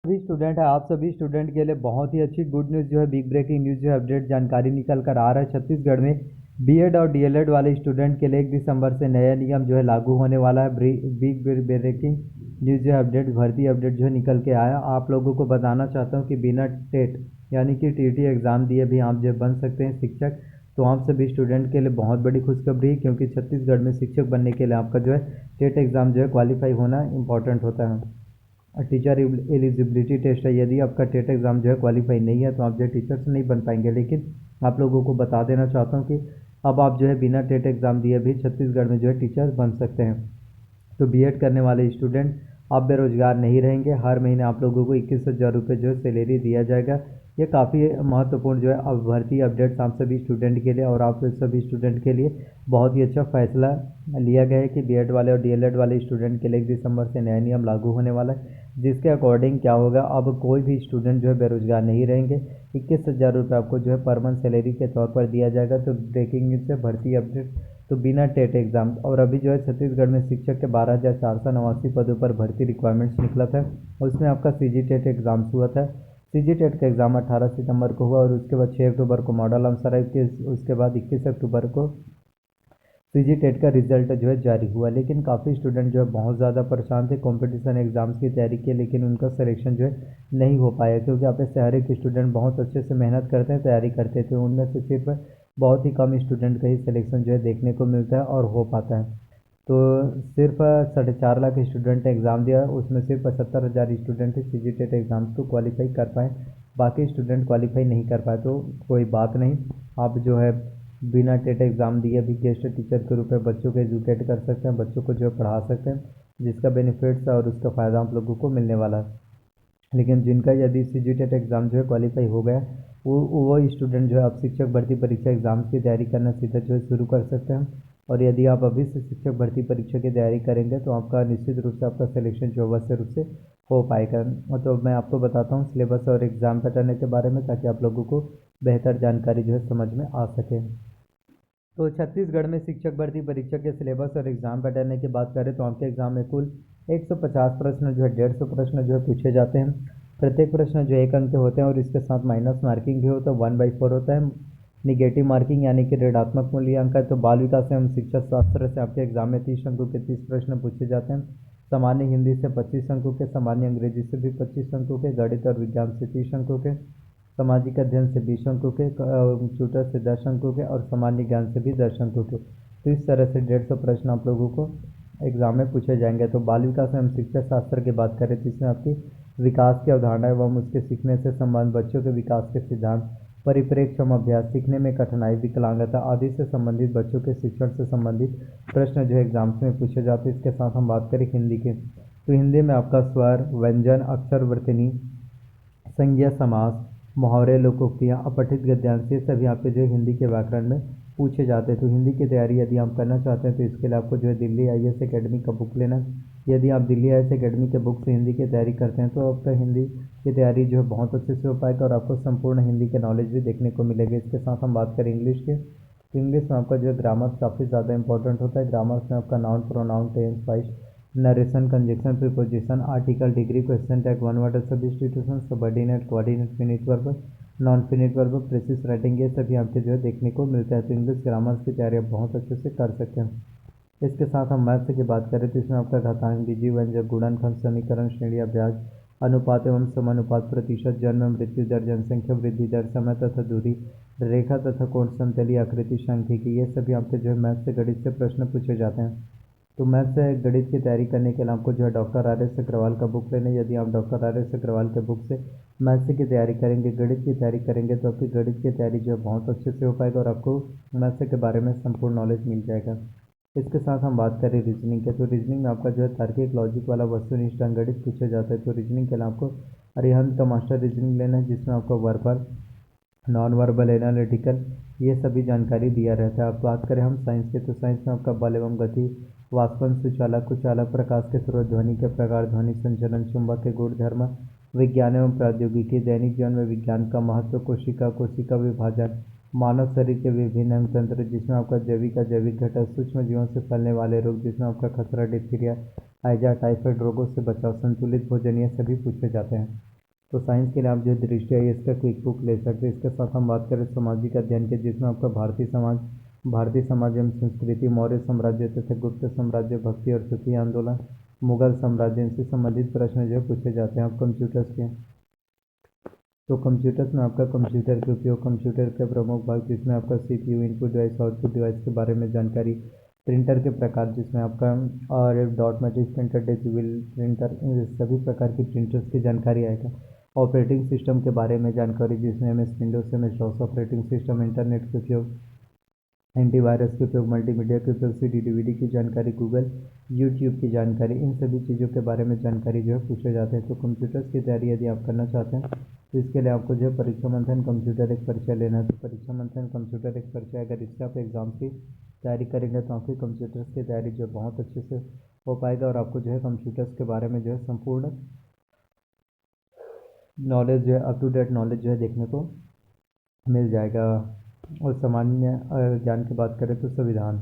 सभी स्टूडेंट है, आप सभी स्टूडेंट के लिए बहुत ही अच्छी गुड न्यूज़ जो है, बिग ब्रेकिंग न्यूज़ जो है, अपडेट जानकारी निकल कर आ रहा है। छत्तीसगढ़ में बीएड और डीएलएड वाले स्टूडेंट के लिए 1 दिसंबर से नया नियम जो है लागू होने वाला है। बिग ब्रेकिंग न्यूज़ जो है, अपडेट भर्ती अपडेट जो है निकल के आया। आप लोगों को बताना चाहता हूँ कि बिना टेट यानी कि टीटी एग्ज़ाम दिए भी आप जो बन सकते हैं शिक्षक। तो आप सभी स्टूडेंट के लिए बहुत बड़ी खुशखबरी है, क्योंकि छत्तीसगढ़ में शिक्षक बनने के लिए आपका जो है टेट एग्ज़ाम जो है क्वालिफाई होना इंपॉर्टेंट होता है। टीचर एलिजिबिलिटी टेस्ट है, यदि आपका टेट एग्ज़ाम जो है क्वालिफाई नहीं है तो आप जो है टीचर्स नहीं बन पाएंगे। लेकिन आप लोगों को बता देना चाहता हूँ कि अब आप जो है बिना टेट एग्ज़ाम दिए भी छत्तीसगढ़ में जो है टीचर बन सकते हैं। तो बीएड करने वाले स्टूडेंट आप बेरोजगार नहीं रहेंगे। हर महीने आप लोगों को 21,000 रुपये जो है सैलरी दिया जाएगा। ये काफ़ी महत्वपूर्ण जो है अब भर्ती अपडेट्स आप सभी स्टूडेंट के लिए और आप सभी स्टूडेंट के लिए बहुत ही अच्छा फैसला लिया गया है कि बीएड वाले और डीएलएड वाले स्टूडेंट के लिए 1 दिसंबर से नया नियम लागू होने वाला है। जिसके अकॉर्डिंग क्या होगा, अब कोई भी स्टूडेंट जो है बेरोजगार नहीं रहेंगे। 21,000 रुपये आपको जो है पर मंथ सैलरी के तौर पर दिया जाएगा। तो ब्रेकिंग न्यूज़ से भर्ती अपडेट, तो बिना टेट एग्ज़ाम। और अभी जो है छत्तीसगढ़ में शिक्षक के 12,489 पदों पर भर्ती रिक्वायरमेंट्स निकला था। उसमें आपका सीजी टेट एग्ज़ाम्स हुआ था। सीजी टेट का एग्ज़ाम 18 सितंबर को हुआ और उसके बाद 6 अक्टूबर को मॉडल आंसर आई। उसके बाद 21 अक्टूबर को सीजी टेट का रिजल्ट जो है जारी हुआ। लेकिन काफ़ी स्टूडेंट जो है बहुत ज़्यादा परेशान थे कॉम्पिटिशन एग्ज़ाम्स की तैयारी के, लेकिन उनका सिलेक्शन जो है नहीं हो पाया, क्योंकि आप से हर एक स्टूडेंट बहुत अच्छे से मेहनत करते हैं, तैयारी करते थे। उनमें से सिर्फ बहुत ही कम स्टूडेंट का ही सिलेक्शन जो है देखने को मिलता है और हो पाता है। तो सिर्फ 4.5 लाख स्टूडेंट ने एग्ज़ाम दिया, उसमें सिर्फ 75,000 स्टूडेंट ही सीजी टेट एग्ज़ाम्स को क्वालिफाई कर पाए, बाकी स्टूडेंट क्वालिफाई नहीं कर पाए। तो कोई बात नहीं, आप जो है बिना टेट एग्ज़ाम दिए भी गेस्ट टीचर के रूप में बच्चों को एजुकेट कर सकते हैं, बच्चों को जो है पढ़ा सकते हैं, जिसका बेनिफिट्स और उसका फ़ायदा आप लोगों को मिलने वाला है। लेकिन जिनका यदि सीजी टेट एग्ज़ाम जो है क्वालिफाई हो गया, वो स्टूडेंट जो है अब शिक्षक भर्ती परीक्षा एग्ज़ाम्स की तैयारी करना सीधा जो है शुरू कर सकते हैं। और यदि आप अभी से शिक्षक भर्ती परीक्षा की तैयारी करेंगे तो आपका निश्चित रूप से आपका सिलेक्शन जो अवश्य रूप से हो पाएगा। तो मैं आपको बताता हूँ सिलेबस और एग्ज़ाम पैटर्न के बारे में, ताकि आप लोगों को बेहतर जानकारी जो है समझ में आ सके। तो छत्तीसगढ़ में शिक्षक भर्ती परीक्षा के सिलेबस और एग्ज़ाम पैटर्न की बात करें तो आपके एग्ज़ाम में कुल 150 प्रश्न जो है 150 प्रश्न जो है पूछे जाते हैं। प्रत्येक प्रश्न जो 1 अंक के होते हैं और इसके साथ माइनस मार्किंग भी होता है, 1/4 होता है। निगेटिव मार्किंग यानी कि ऋणात्मक मूल्यांक है। तो बाल विकास एवं शिक्षा शास्त्र से आपके एग्ज़ाम में 30 अंकों के 30 प्रश्न पूछे जाते हैं। सामान्य हिंदी से 25 अंकों के, सामान्य अंग्रेजी से भी 25 अंकों के, गणित और विज्ञान से 30 अंकों के, सामाजिक अध्ययन से 20 अंकों के, कंप्यूटर से 10 अंकों के और सामान्य ज्ञान से भी 10 अंकों के। तो इस तरह से 150 प्रश्न आप लोगों को एग्जाम में पूछे जाएंगे। तो बाल विकास एवं शिक्षा शास्त्र की बात करें तो इसमें आपकी विकास की अवधारणा एवं उसके सीखने से संबंध, बच्चों के विकास के सिद्धांत, परिप्रेक्ष्य एवं अभ्यास, सीखने में कठिनाई, विकलांगता आदि से संबंधित बच्चों के शिक्षण से संबंधित प्रश्न जो है एग्जाम्स में पूछे जाते हैं। इसके साथ हम बात करें हिंदी के, तो हिंदी में आपका स्वर, व्यंजन, अक्षर, वर्तनी, संज्ञा, समास, मुहावरे, लोकोक्तियाँ, अपठित गद्यांश, ये सभी आपके जो है हिंदी के व्याकरण में पूछे जाते हैं। तो हिंदी की तैयारी यदि आप करना चाहते हैं तो इसके लिए आपको जो है दिल्ली आईएएस एकेडमी का बुक लेना है। यदि आप दिल्ली आईएएस एकेडमी के बुक से हिंदी की तैयारी करते हैं तो आपका हिंदी की तैयारी जो है बहुत अच्छे से हो पाएगा और आपको संपूर्ण हिंदी के नॉलेज भी देखने को मिलेगी। इसके साथ हम बात करें इंग्लिश के, तो इंग्लिश में आपका जो है ग्रामर काफ़ी ज़्यादा इंपॉर्टेंट होता है। ग्रामर्स में आपका noun, pronoun, tense, voice, narration, conjunction, preposition, article, degree, question tag, one word substitution, subordinate, coordinate, finite verb, non finite verb, precis writing, ये सभी आपके जो है देखने को मिलता है। तो इंग्लिश ग्रामर्स की तैयारी आप बहुत अच्छे से कर सकते हैं। इसके साथ हम मैथ्स की बात करें तो इसमें आपका घातांक, बीजीय, व्यंजक, गुणनखंड, समीकरण, श्रेणी, अभ्यास, अनुपात एवं समानुपात, प्रतिशत, जन्म मृत्यु दर, जनसंख्या वृद्धि दर, समय तथा दूरी, रेखा तथा कोण, समतलीय आकृति, सांख्यिकी, ये सभी आपके जो है मैथ से, गणित से प्रश्न पूछे जाते हैं। तो मैथ से गणित की तैयारी करने के लिए आपको जो है डॉक्टर आर.एस. अग्रवाल का बुक लेना है। यदि आप डॉक्टर आर.एस. अग्रवाल के बुक से मैथ्स की तैयारी करेंगे, गणित की तैयारी करेंगे, तो आपकी गणित की तैयारी जो है बहुत अच्छे से हो पाएगा और आपको मैथ्स के बारे में संपूर्ण नॉलेज मिल जाएगा। इसके साथ हम बात करें रीजनिंग के, तो रीजनिंग में आपका जो है तार्किक, लॉजिक वाला वस्तुनिष्ठ अंकगणित पूछे जाता है। तो रीजनिंग के लिए आपको अरिहंत का मास्टर रीजनिंग लेना है, जिसमें आपको वर्बल, नॉन वर्बल, एनालिटिकल, ये सभी जानकारी दिया रहता है। अब बात करें हम साइंस के, तो साइंस में आपका बल एवं गति, वाष्पन, सुचालक, कुचालक, प्रकाश के स्रोत, ध्वनि के प्रकार, ध्वनि संचरण, चुंबक के गुणधर्म, विज्ञान एवं प्रौद्योगिकी, दैनिक जीवन में विज्ञान का महत्व, कोशिका, कोशिका विभाजन, मानव शरीर के विभिन्न अंग तंत्र, जिसमें आपका जैविक, अजैविक घटक, सूक्ष्म जीवों से फैलने वाले रोग, जिसमें आपका खसरा, डिप्थीरिया, हैजा, टाइफाइड रोगों से बचाव, संतुलित भोजन, ये सभी पूछे जाते हैं। तो साइंस के लिए आप जो दृष्टि है इसका क्विक बुक ले सकते हैं। इसके साथ हम बात करें सामाजिक अध्ययन के, जिसमें आपका भारतीय समाज एवं संस्कृति, मौर्य साम्राज्य तथा गुप्त साम्राज्य, भक्ति और सूफी आंदोलन, मुगल साम्राज्य, इनसे संबंधित प्रश्न जो है पूछे जाते हैं। आप कंप्यूटर्स के, तो कंप्यूटर्स में आपका कंप्यूटर के उपयोग, कंप्यूटर के प्रमुख भाग जिसमें आपका CPU, input device, output device के बारे में जानकारी, प्रिंटर के प्रकार जिसमें आपका और dot matrix printer, digital printer, इन सभी प्रकार की प्रिंटर्स की जानकारी आएगा। ऑपरेटिंग सिस्टम के बारे में जानकारी जिसमें MS windows, MS DOS operating system, internet के उपयोग, एंटीवायरस के उपयोग, मल्टीमीडिया के उपयोग, CD DVD की जानकारी, गूगल यूट्यूब की जानकारी, इन सभी चीज़ों के बारे में जानकारी जो है पूछे जाते हैं। तो कंप्यूटर्स की तैयारी यदि आप करना चाहते हैं तो इसके लिए आपको जो है परीक्षा मंथन कंप्यूटर एक परिचय लेना है। तो परीक्षा मंथन कंप्यूटर एक परिचय, अगर इससे आप एग्ज़ाम की तैयारी करेंगे तो आपकी कंप्यूटर्स की तैयारी जो है बहुत अच्छे से हो पाएगा और आपको जो है कंप्यूटर्स के बारे में जो है संपूर्ण नॉलेज जो है, अप टू डेट नॉलेज जो है देखने को मिल जाएगा। और सामान्य ज्ञान की बात करें तो संविधान,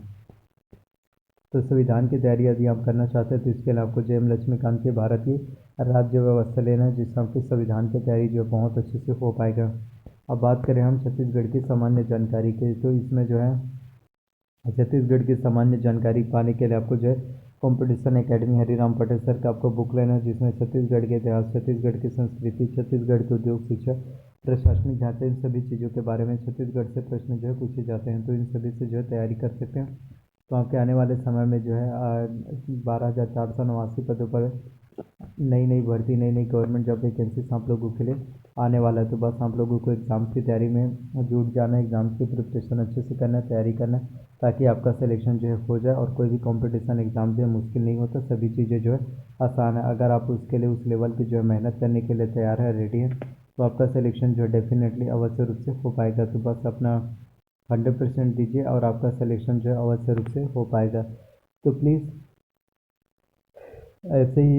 तो संविधान की तैयारी यदि आप करना चाहते हैं तो इसके लिए आपको JM लक्ष्मीकांत के भारतीय राज्य व्यवस्था लेना है, जिससे आपकी संविधान की तैयारी जो बहुत अच्छे से हो पाएगा। अब बात करें हम छत्तीसगढ़ की सामान्य जानकारी के, तो इसमें जो है छत्तीसगढ़ की सामान्य जानकारी पाने के लिए आपको जो है competition academy Hariram Patel sir का आपको बुक लेना है, जिसमें छत्तीसगढ़ के इतिहास, छत्तीसगढ़ की संस्कृति, छत्तीसगढ़ के उद्योग, शिक्षा, प्रशासनिक ढांचे, इन सभी चीज़ों के बारे में छत्तीसगढ़ से प्रश्न जो है पूछे जाते हैं। तो इन सभी से जो है तैयारी कर सकते हैं। तो आपके आने वाले समय में जो है 12,489 पदों पर नई भर्ती, नई गवर्नमेंट जॉब वैकेंसीज आप लोगों के लिए आने वाला है। तो बस आप लोगों को एग्ज़ाम्स की तैयारी में जुट जाना है, एग्ज़ाम्स की प्रिपरेशन अच्छे से करना है, तैयारी करना है, ताकि आपका सिलेक्शन जो है हो जाए और कोई भी कंपटीशन एग्ज़ाम जो है मुश्किल नहीं होता, सभी चीज़ें जो है आसान है। अगर आप उसके लिए उस लेवल की जो है मेहनत करने के लिए तैयार है, रेडी है, तो आपका सिलेक्शन जो है डेफिनेटली अवश्य रूप से हो पाएगा। तो बस अपना 100% दीजिए और आपका सिलेक्शन जो है अवश्य रूप से हो पाएगा। तो प्लीज़ ऐसे ही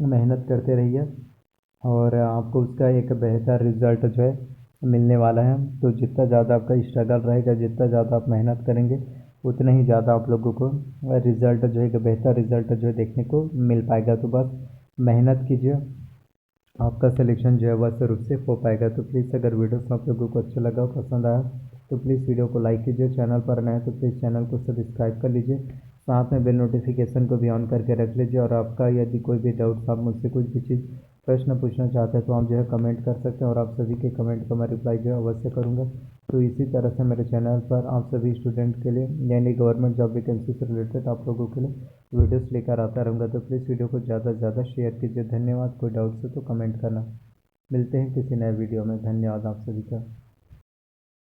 मेहनत करते रहिए और आपको उसका एक बेहतर रिज़ल्ट जो है मिलने वाला है। तो जितना ज़्यादा आपका स्ट्रगल रहेगा, जितना ज़्यादा आप मेहनत करेंगे, उतना ही ज़्यादा आप लोगों को रिज़ल्ट जो है एक बेहतर रिज़ल्ट जो है देखने को मिल पाएगा। तो बस मेहनत कीजिए, आपका सिलेक्शन जो है अवश्य रूप से हो पाएगा। तो प्लीज़ अगर वीडियो आप लोगों को अच्छा लगा, पसंद आया, तो प्लीज़ वीडियो को लाइक कीजिए। चैनल पर नए हैं तो प्लीज़ चैनल को सब्सक्राइब कर लीजिए, साथ में बेल नोटिफिकेशन को भी ऑन करके रख लीजिए। और आपका यदि कोई भी डाउट्स, आप मुझसे कुछ भी चीज़ प्रश्न पूछना चाहते हैं तो आप जो है कमेंट कर सकते हैं और आप सभी के कमेंट का मैं रिप्लाई जो है अवश्य करूँगा। तो इसी तरह से मेरे चैनल पर आप सभी स्टूडेंट के लिए यानी गवर्नमेंट जॉब वैकेंसी से रिलेटेड आप लोगों के लिए वीडियोस लेकर आता रहूँगा। तो प्लीज़ वीडियो को ज़्यादा से ज़्यादा शेयर कीजिए। धन्यवाद। कोई डाउट्स हो तो कमेंट करना। मिलते हैं किसी नए वीडियो में। धन्यवाद आप सभी का।